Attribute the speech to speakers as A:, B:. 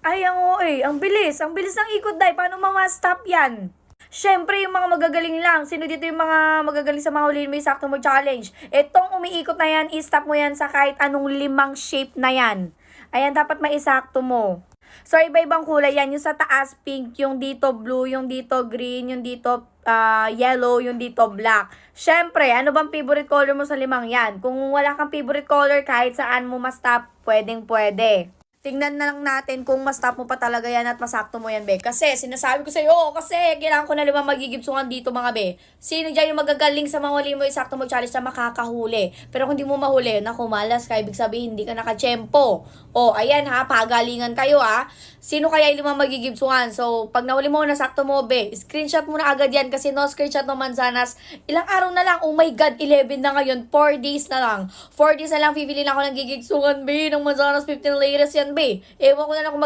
A: Ay, ang bilis. Ang bilis ng ikot, day. Paano ma-stop yan? Siyempre, yung mga magagaling lang. Sino dito yung mga magagaling sa mga huliin mo yung sakto mo challenge? Itong umiikot na yan, i-stop mo yan sa kahit anong 5 shape na yan. Ayan, dapat maisakto mo. So, iba-ibang kulay yan. Yung sa taas, pink. Yung dito, blue. Yung dito, green. Yung dito, yellow. Yung dito, black. Siyempre, ano bang favorite color mo sa 5 yan? Kung wala kang favorite color, kahit saan mo ma-stop, pwedeng-pwede. Tingnan na lang natin kung ma-stop mo pa talaga yan at masakto mo yan, be. Kasi, sinasabi ko sa'yo, kasi kailangan ko na 5 magigibsungan dito, mga be. Sino dyan yung magagaling sa mga huli mo, isakto mo challenge na makakahuli. Pero kung di mo mahuli, naku, malas ka, ibig sabihin, hindi ka nakachempo. O, ayan ha, pagalingan kayo ha. Sino kaya yung 5 magigibsungan? So, pag nahuli mo, nasakto mo, be, screenshot mo na agad yan kasi no screenshot no manzanas. Ilang araw na lang, oh my God, 11 na ngayon, 4 days na lang. 4 days na lang, pipili na ako ng gigibsungan, be, ng manzanas 15 layers yan, be. Ewan ko na lang kung